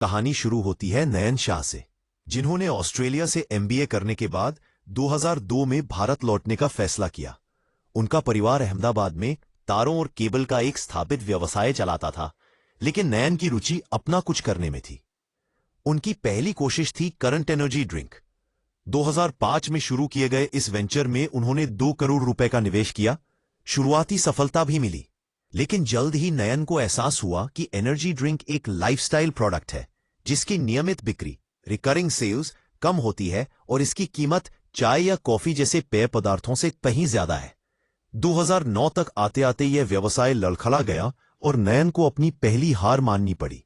कहानी शुरू होती है नयन शाह से, जिन्होंने ऑस्ट्रेलिया से एमबीए करने के बाद 2002 में भारत लौटने का फैसला किया। उनका परिवार अहमदाबाद में तारों और केबल का एक स्थापित व्यवसाय चलाता था, लेकिन नयन की रुचि अपना कुछ करने में थी। उनकी पहली कोशिश थी करंट एनर्जी ड्रिंक। 2005 में शुरू किए गए इस वेंचर में उन्होंने 2 करोड़ रुपए का निवेश किया। शुरुआती सफलता भी मिली, लेकिन जल्द ही नयन को एहसास हुआ कि एनर्जी ड्रिंक एक लाइफस्टाइल प्रोडक्ट है, जिसकी नियमित बिक्री रिकरिंग सेल्स कम होती है और इसकी कीमत चाय या कॉफी जैसे पेय पदार्थों से कहीं ज्यादा है। 2009 तक आते आते यह व्यवसाय लड़खड़ा गया और नयन को अपनी पहली हार माननी पड़ी।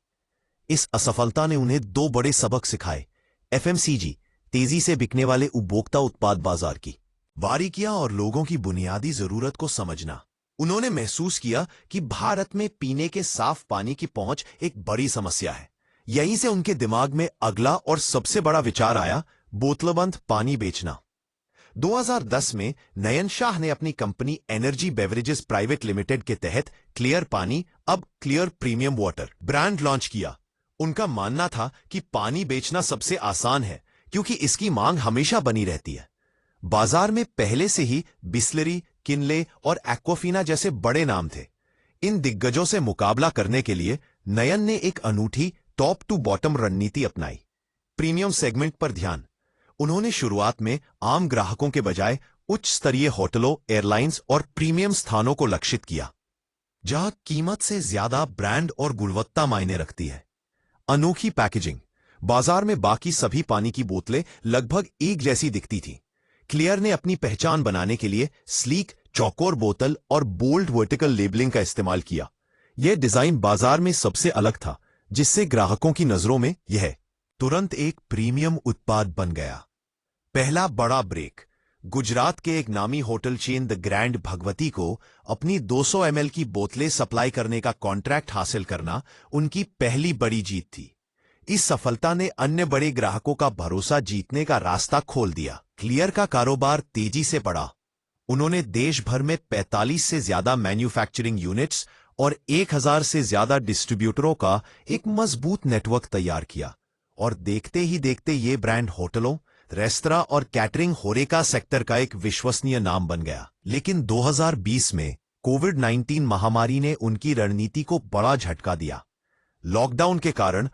इस असफलता ने उन्हें 2 बड़े सबक सिखाए: एफएमसीजी, तेजी से बिकने वाले उपभोक्ता उत्पाद बाजार की बारीकियां और लोगों की बुनियादी जरूरत को समझना। उन्होंने महसूस किया कि भारत में पीने के साफ पानी की पहुंच एक बड़ी समस्या है। यहीं से उनके दिमाग में अगला और सबसे बड़ा विचार आया: बोतलबंद पानी बेचना। 2010 में नयन शाह ने अपनी company energy beverages private limited के तहत क्लियर पानी, अब clear premium water brand launch किया। उनका मानना था कि पानी बेचना सबसे आसान है, क्योंकि इसकी मांग हमेशा बनी रहती है। बाजार में पहले से ही बिस्लरी, किनले और एक्वाफिना जैसे बड़े नाम थे। इन दिग्गजों से मुकाबला करने के लिए नयन ने एक अनूठी टॉप टू बॉटम रणनीति अपनाई। प्रीमियम सेगमेंट पर ध्यान। उन्होंने शुरुआत में आम ग्राहकों के बजाय उच्च स्तरीय होटलों, एयरलाइंस और प्रीमियम स्थानों को लक्षित किया, जहां कीमत से ज्यादा ब्रांड और गुणवत्ता मायने रखती है। अनोखी पैकेजिंग। बाजार में बाकी सभी पानी की बोतलें लगभग एक जैसी दिखती थीं। क्लियर ने अपनी पहचान बनाने के लिए स्लीक, चौकोर बोतल और बोल्ड वर्टिकल लेबलिंग का इस्तेमाल किया। यह डिजाइन बाजार में सबसे अलग था, जिससे ग्राहकों की नजरों में यह तुरंत एक प्रीमियम उत्पाद बन गया। पहला बड़ा ब्रेक। गुजरात के एक नामी hotel chain the grand Bhagwati को अपनी 200 ml की बोतलें सप्लाई करने का कॉन्ट्रैक्ट हासिल करना उनकी पहली बड़ी जीत थी। इस सफलता ने अन्य बड़े ग्राहकों का भरोसा जीतने का रास्ता खोल दिया। क्लियर का कारोबार तेजी से बढ़ा। उन्होंने देश भर में 45 से ज्यादा मैन्युफैक्चरिंग यूनिट्स और 1000 से ज्यादा डिस्ट्रीब्यूटरों का एक मजबूत नेटवर्क तैयार किया, और देखते ही देखते ये ब्रांड होटलों, रेस्तरां और कैटरिंग होरेका सेक्टर का एक विश्वसनीय नाम बन गया। लेकिन 2020 में कोविड-19 महामारी ने उनकी रणनीति को बड़ा झटका दिया। लॉकडाउन के कारण